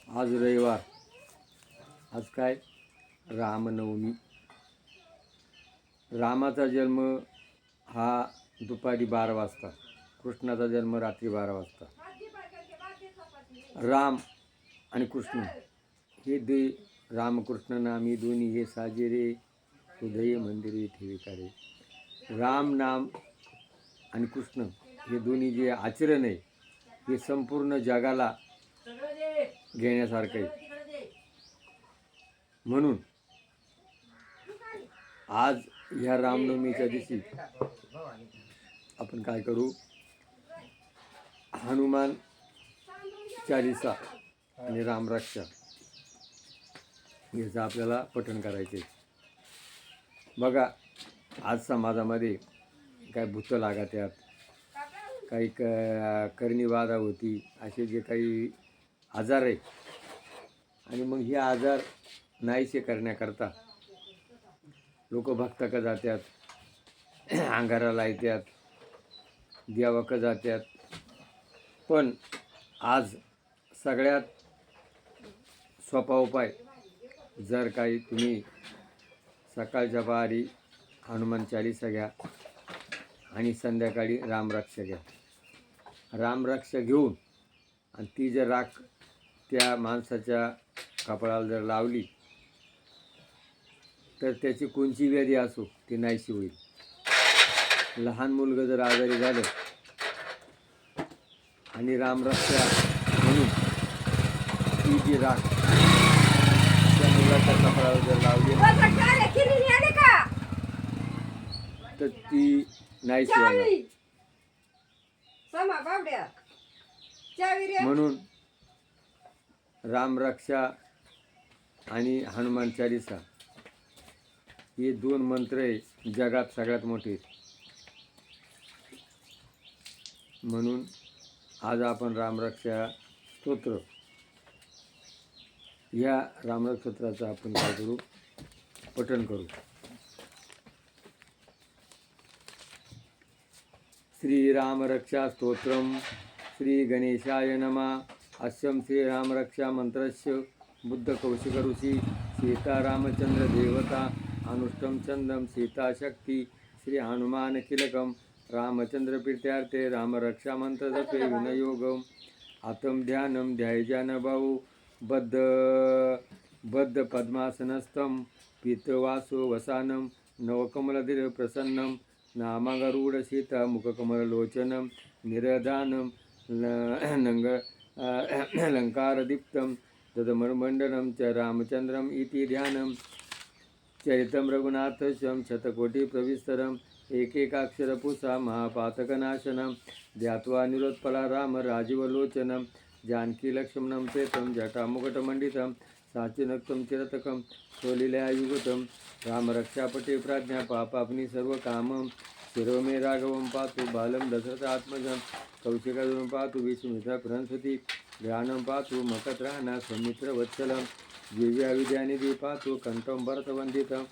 आज रविवार. आज काय? रामनवमी. रामाचा जन्म हा दुपारी 12 वाजता, कृष्णाचा जन्म रात्री 12 वाजता. राम आणि कृष्ण हे रामकृष्ण नामी दोन्ही हे साजेरे हृदय मंदिरे ठेविकारे. राम नाम आणि कृष्ण हे दोन्ही जे आचरण आहे हे संपूर्ण जगाला घेण्यासारखं आहे. म्हणून आज ह्या रामनवमीच्या दिवशी आपण काय करू? हनुमान चालीसा आणि रामरक्षा याचं आपल्याला पठण करायचे. बघा, आज समाजामध्ये काय भूत लागत्यात, काही करणीबाधा होती, असे जे काही आजार आहे. आणि मग हे आजार नाहीसे करण्याकरता लोक भक्ताकडे जातात, अंगाराला येतात, देवाकडे जातात. पण आज सगळ्यात सोपा उपाय, जर काही तुम्ही सकाळच्या पारी हनुमान चालीसा घ्या आणि संध्याकाळी रामरक्षा घ्या. रामरक्षा घेऊन आणि ती जर राख त्या माणसाच्या कपाळाला जर लावली तर त्याची कोणची व्याधी असो ती नाहीशी होईल. लहान मुलगा जर आजारी झालं आणि रामरक्षा म्हणून ती जी राख त्या मुलाच्या कपाळावर जर लावली तर ती नाहीशी होणार. म्हणून रामरक्षा आणि हनुमान चालीसा हे दोन मंत्र आहे जगात सगळ्यात मोठे. म्हणून आज आपण रामरक्षा स्तोत्र, या रामरक्षा स्तोत्राचं आपण काय करू? पठण करू. श्रीरामरक्षा स्तोत्रम श्री गणेशाय नमः. अस्यं श्रीरामरक्षा मंत्रस्य बुद्ध कौशिक ऋषी सीतारामचंद्र देवता अनुष्टम चंदम सीताशक्ति श्री हनुमान किलकम रामचंद्र प्रीत्यार्थे रामरक्षा मंत्र जपे विनयोगम. आतम ध्यानम ध्यायजान भाऊ बद्ध पद्मासनस्थम पीतवासो वसानम नवकमलधिर प्रसन्नम नामागरूढ सीता मुखकमललोचनम निरदानम लंकारदीप्तं तदमण्डलं च रामचंद्रम इति ध्यानम. चरितं रघुनाथस्यं शतकोटिप्रविस्तरम् एकेकाक्षरपुषा महापातकनाशनं ध्यात्वा निरोत्पला राम राजीवलोचनं जानकीलक्ष्मणं चेतं जटामुकुटमण्डितं साचिनक्तं चिरतकं स्वलीलयायुगतं रामरक्षापटे प्राज्ञा पापाग्नि सर्वकामं शिरो मे राघवं पातु बालं दशरथात्मजं कौशिकं पातु विस्मितप्रंसति ज्ञानं पातु मकत्राणा सौमित्रवत्सलं दिव्या विद्यानिधि पातु कंठं भरतवन्दितं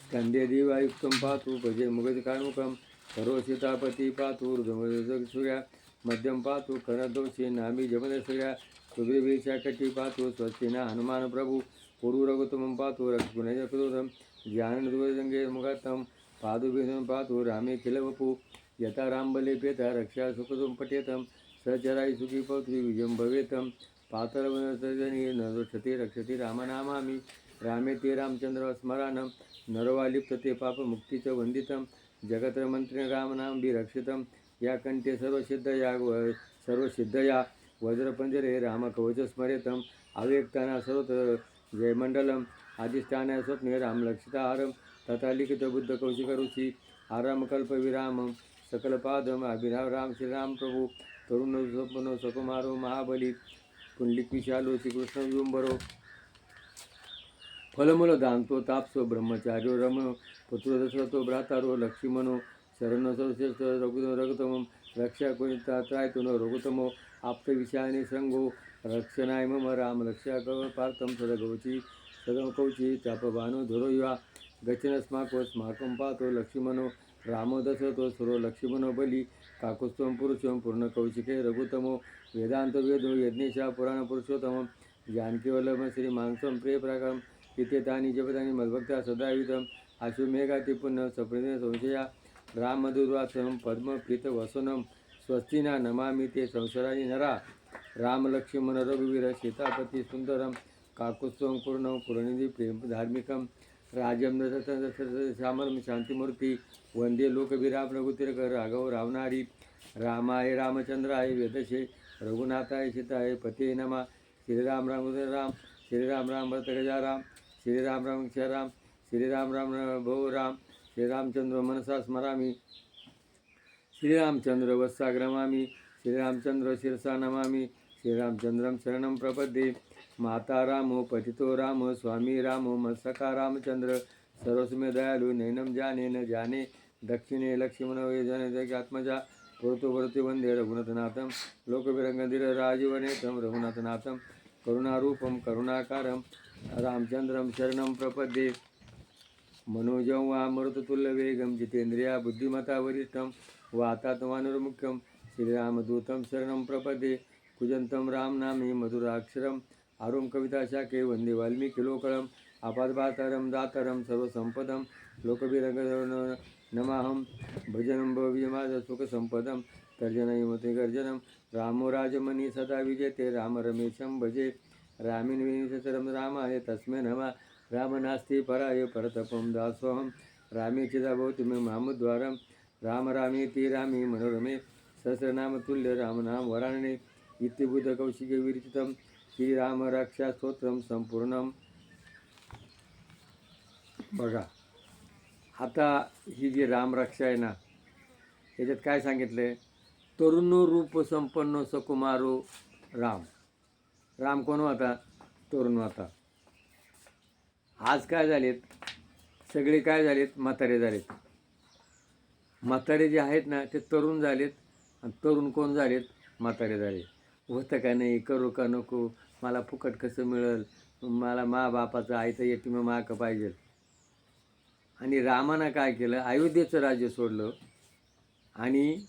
स्कन्धे दिवायुक्तं पातु भजे मुगजकामुकं सर्वसीतापति पातु हृदयसूर्या मध्यं पातु करदोषे नामी जमदसूर्या सुग्रीवीशाकटी पातु स्वस्तिना हनुमान प्रभु पुरु रघुतमं पातु रघुकुलजकृतं ज्ञानदुर्गजंगे मुगतं पादुभिनं पातु रामे खिलवपु यथा रामबलेपेता रक्षा सुखदं पठेतं सचराय सुखी पौत्री विजयं भवेतं पातरवनसर्जनी नरक्षते रक्षते रामनामामि रामे ते रामचंद्र स्मरानं नरवालिप्तते पापमुक्तीच वंदितं जगत्रमंत्रिण रामनाम विरक्षितं या कंठे सर्वसिद्धया वज्रपंजरे रामकवच स्मरेतं अव्यक्ताना सर्वत्र जयमंडलम अधिष्ठानाय स्वप्ने रामलक्षिताहारं तथा लिखित बुद्ध कौशिक ऋषी आरामकल्प विरामं सकलपादम अभिराम राम श्रीराम प्रभु तरुण स्वप्नो सकुमारो महाबली पुंडलिक विशालो श्रीकृष्ण विंबरो फलमूल दांतो तापसो ब्रह्मचार्यो रम पुत्र दशरथो भ्रातारो लक्ष्मणो शरण सर्वश्रेष्ठ रघुतमं रक्षा कोणिता त्रायतुनो रघुतमो आप्तविषयाने संगो रक्षणाय मम राम रक्षा पार्थम सदकौची चापबानो धरो युवा गचनस्माको स्माकं पातो लक्ष्मणो रामो दशरथो सुरो लक्ष्मणो बली काकुत्वं पुरुषं पूर्णकौशिके रघुतमो वेदांत वेदो यज्ञेशा पुराण पुरुषोत्तमं जानकीवल्लभं श्रीमांसं प्रियप्रकं इत्येतानि जपतानि मद्भक्ता सदायुधम् अश्वमेघाति पुण्य सप्रेम संशया रामदुर्वासनं पद्मप्रीतवसनं स्वस्तिना नमामि ते संसाराणि नरा रामलक्ष्मण रघुवीर सीतापती सुंदरम काकुत्वं पूर्णं पूर्णनिधी प्रेम धार्मिकं राजं श्यामलं शांतिमूर्ती वंदे लोकवीराम रघुतिलक राघव रावणारी रामाय रामचंद्राय वेदशे रघुनाथाय सीताय पते नमा श्रीराम राम राम श्रीराम राम भरत गजा राम श्रीराम राम क्षय राम श्रीराम राम भो राम श्रीरामचंद्र मनसा स्मरामि श्रीरामचंद्र वत्साग्रमामि श्रीरामचंद्र शिरसा नमामि श्रीरामचंद्रं शरणं प्रपद्ये माता रामो पतितो राम स्वामी रामो मत्सखा रामचंद्र सर्वस्मे दयालु नैनम जाने न जाने दक्षिणे लक्ष्मण आत्मजा पुरतो वरते वंदे रघुनाथनाथं लोकविरंगधीर राजीवनेतं रघुनाथनाथं करुणारूपं करुणाकारं रामचंद्रं शरणं प्रपद्ये मनोजं वामृततुल्यवेगं जितेन्द्रिया बुद्धिमता वरिष्ठं वातात्मानुर्मुख्यं श्रीरामदूतं शरणं प्रपद्ये कुजन्तं रामनामे मधुराक्षरम् आरुं कविताशाखे वन्दे वाल्मीकिलोकळम् आपादपातारं दातारं सर्वसम्पदं लोकविरंगधीर नमाहं भजनं भव्यमाद सुखसम्पदं तर्जनयमते गर्जनं रामो राजमणि सदा विजयते राम रमेशं भजे रामीन विनिशतरं रामाय तस्मै नमः राम नास्ति पराय परतपं दासोऽहं रामे चिदा भवतु मे मामुद्वारं राम रामेति रामे मनोरमे सहस्रनामतुल्य रामनाम वरानने इत्यबुधकौशिके विरचितं श्रीराम रक्षा स्तोत्रं संपूर्णं. बघा आता ही जी रामरक्षा आहे ना, याच्यात काय सांगितलं? तरुण रूप संपन्न सकुमारो राम. राम कोण होता? तरुण होता. आज काय झालेत? सगळे काय झालेत? म्हातारे झालेत. म्हातारे जे आहेत ना ते तरुण झालेत आणि तरुण कोण झालेत? म्हातारे झाले. होतं का नाही, करू का नको, मला फुकट कसं मिळेल, मला मा बापाचं आईचं यतीम माक पाहिजे. आणि रामानं काय केलं? अयोध्येचं राज्य सोडलं आणि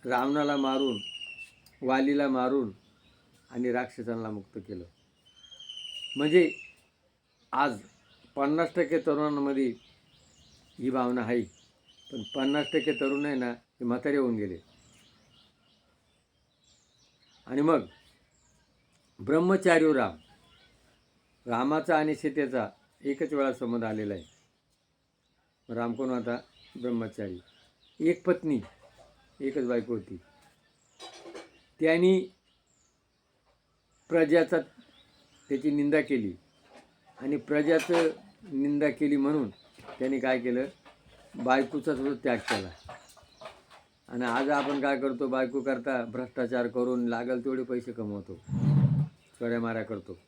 रावणाला मारून, वालीला मारून आणि राक्षसांना मुक्त केलं. म्हणजे आज 50% तरुणांमध्ये ही भावना आहे, पण 50% तरुण आहे ना ते म्हातारे होऊन गेले. आणि मग ब्रह्मचारी राम, रामाचा आणि सीतेचा एकच वेळा संबंध आलेला आहे. राम कोण होता? ब्रह्मचारी. एक पत्नी, एकच बायको होती. त्यांनी प्रजाचा त्याची निंदा केली आणि प्रजाचं निंदा केली म्हणून त्यांनी काय केलं? बायकोचा तो त्याग केला. आणि आज आपण काय करतो? बायको करता भ्रष्टाचार करून लागल तेवढे पैसे कमवतो, चोऱ्या माऱ्या करतो.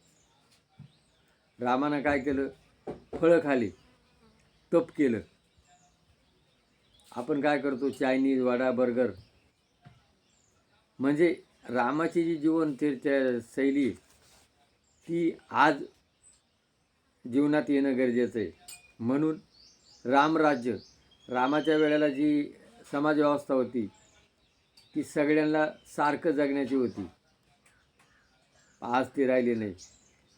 रामानं काय केलं? फळं खाली, तप केलं. आपण काय करतो? Chinese, vada, burger. म्हणजे रामाची जी जीवन शैली ती आज जीवनात येणं गरजेचं आहे. म्हणून रामराज्य, रामाच्या वेळेला जी समाज व्यवस्था होती ती सगळ्यांना सारखं जगण्याची होती. आज ती राहिली नाही.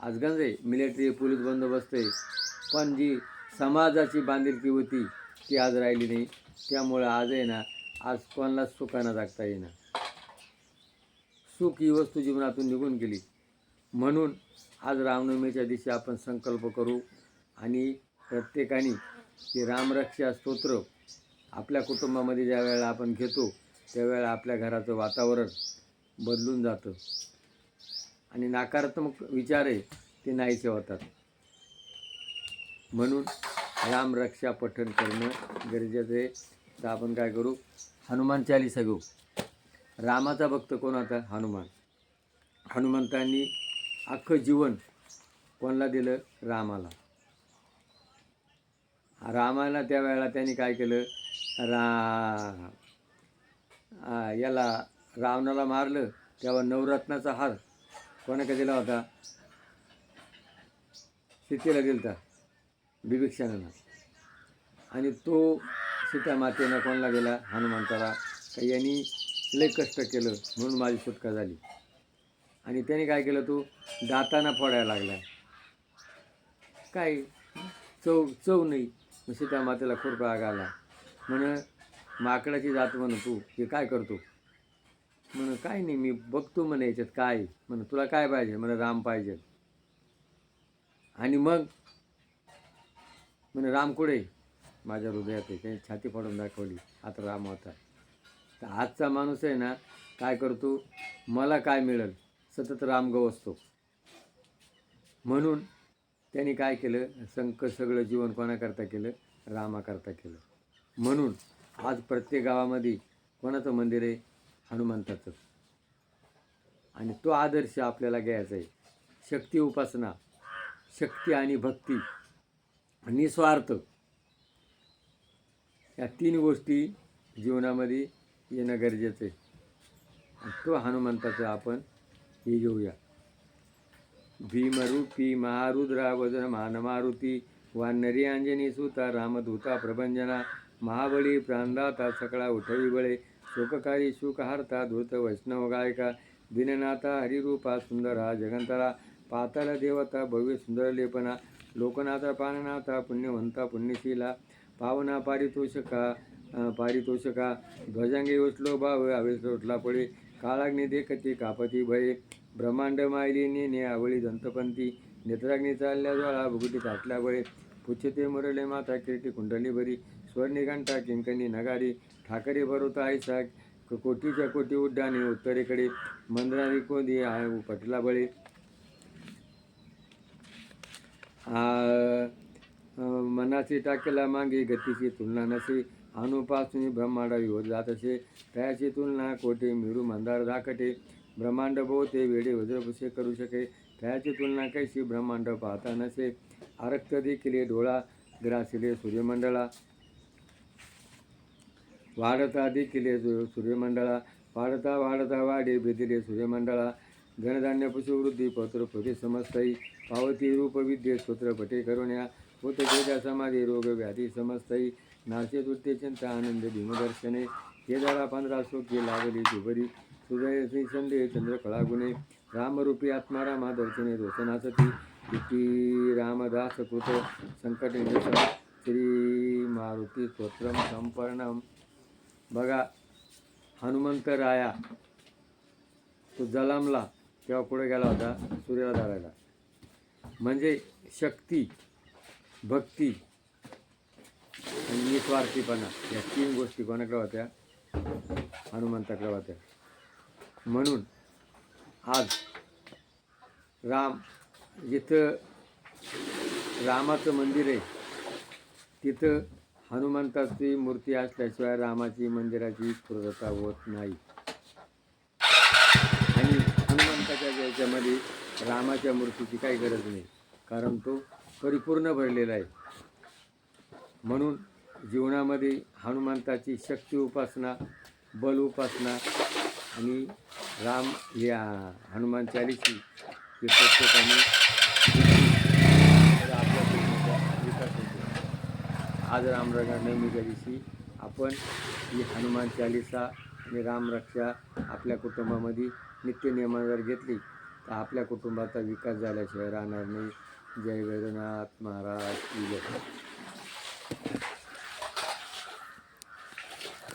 आज गंज आहे, मिलिटरी पोलीस बंदोबस्त आहे, पण जी समाजाची बांधिलकी होती ती आज राहिली नाही. त्यामुळं आज आहे ना, आज कोणाला सुखानं जगता येईना. सुख ही वस्तू जीवनातून निघून गेली. म्हणून आज रामनवमीच्या दिवशी आपण संकल्प करू आणि प्रत्येकाने ते रामरक्षा स्तोत्र आपल्या कुटुंबामध्ये ज्या वेळेला आपण घेतो त्यावेळेला आपल्या घराचं वातावरण बदलून जातं आणि नकारात्मक विचार आहे ते नाहीसे होतात. म्हणून रामरक्षा पठण करणं गरजेचं आहे. तर आपण काय करू? हनुमान चालीसा घेऊ. रामाचा भक्त कोण होता? हनुमान. हनुमंतांनी अख्खं जीवन कोणाला दिलं? रामाला. रामाला त्यावेळेला त्यांनी काय केलं? याला रावणाला मारलं तेव्हा नवरत्नाचा हार कोणाला दिला होता? सीतेला दिलता, बिभीषणानं. आणि तो सीता मातेनं कोणाला दिला? हनुमंताला का यांनी लय कष्ट केलं म्हणून माझी सुटका झाली. आणि त्याने काय केलं, तो दाताना फोडायला लागला. काय चव चव नाही. मग सीता मातेला खूप राग आला. म्हण माकडाची जात म्हण, तू हे काय करतो. म्हण काय नाही, मी बघतो म्हणे याच्यात काय. म्हण तुला काय पाहिजे. म्हण राम पाहिजे. आणि मग म्हणे राम कुठे. माझ्या हृदयात आहे. त्याने छाती फाडून दाखवली. आता राम होता. तर आजचा माणूस आहे ना, काय करतो, मला काय मिळेल, सतत राम गवसतो. म्हणून त्यांनी काय केलं, सगळं जीवन कोणाकरता केलं, रामाकरता केलं. म्हणून आज प्रत्येक गावामध्ये कोणाचं मंदिर आहे, हनुमंताचं. आणि तो आदर्श आपल्याला घ्यायचा आहे. शक्ती उपासना, शक्ती आणि भक्ती, निस्वार्थ, या 3 गोष्टी जीवनामध्ये येणं गरजेचं आहे. तो हनुमंताचं आपण हे घेऊया. भीमरूपी महारुद्रा वज्र मानमारुती, वानरी अंजनी सुता रामदूता प्रभंजना, महाबळी प्राणदाता सकळा उठवी बळे, शोककारी शोकहार्ता धूत वैष्णव गायका, दीननाथा हरिरूपा सुंदरा जगंतरा, पाताल देवता भव्य सुंदर लेपना, लोकनाथा पाननाथा पुण्यवंता पुण्यशीला, पावना पारितोषका, ध्वजांगे उचलो भाव आवेश उठला पळे, काळाग्नी देखती कापती भये, ब्रह्मांड मायली नेने आवळी दंतपंथी, नेत्राग्नी चालल्या ज्वाळा भुगटी ताटल्या बळे, पुच्छते मुरले माता किरीटी कुंडली भरी, स्वर्णी घंटा किंकणी नगारी, ठाकरे भरवता ऐसा कोटीच्या कोटी उड्डाणे उत्तरेकडे, मंद्रारी कोदी पटला बळे, मनाची टाकेला मागे गतीची तुलना नसे, अनुपासून ब्रह्मांड विहोत जात असे, तयाची तुलना कोठे मिरू मंदार दाखटे, ब्रह्मांड बहुते वेडे वज्रपुषे करू शके, तयाची तुलना कैशी ब्रह्मांड पाहता नसे, आरक्त देखील डोळा ग्रासिले सूर्यमंडळा, वाढता देखील सूर्यमंडळा, वाढता वाढता वाढे बेदिले सूर्यमंडळा, धनधान्य पशुवृद्धी पत्र पृथे समस्तई, पावती रूप विद्ये स्तोत्र पटे करुण्या, होत वेदा समाधी रोग व्याधी समस्तई, नाचे तुट्टे चिंता आनंद भीमदर्शने, हे जरा 15 सोखी लागली दुबरी, सुदय संदेह चंद्रकळा गुणे, रामरूपी आत्मा रामा दर्शने रोषणासती, इति रामदास कृत संकट निरसन, श्री मारुती स्तोत्रम संपर्णम. बघा, हनुमंत राया तो जलमला तेव्हा पुढे गेला होता सूर्याला धरायला. म्हणजे शक्ती, भक्ती आणि निस्वार्थीपणा, या 3 गोष्टी कोणाकडे होत्या, हनुमंताकडे होत्या. म्हणून आज राम, जिथं रामाचं मंदिर आहे तिथं हनुमंताची मूर्ती असल्याशिवाय रामाची मंदिराची पूर्तता होत नाही. आणि हनुमंताच्या याच्यामध्ये रामाच्या मूर्तीची काही गरज नाही, कारण तो परिपूर्ण भरलेला आहे. म्हणून जीवनामध्ये हनुमंताची शक्ती उपासना, बल उपासना आणि राम या हनुमान चालीसी हे प्रत्येकाने आपल्या विकास होतो. आज रामनवमीच्या दिवशी आपण ही हनुमान चालीसा आणि रामरक्षा आपल्या कुटुंबामध्ये नित्यनियमाने जर घेतली तर आपल्या कुटुंबाचा विकास झाल्याशिवाय राहणार नाही. जय वैद्यनाथ महाराज की जय.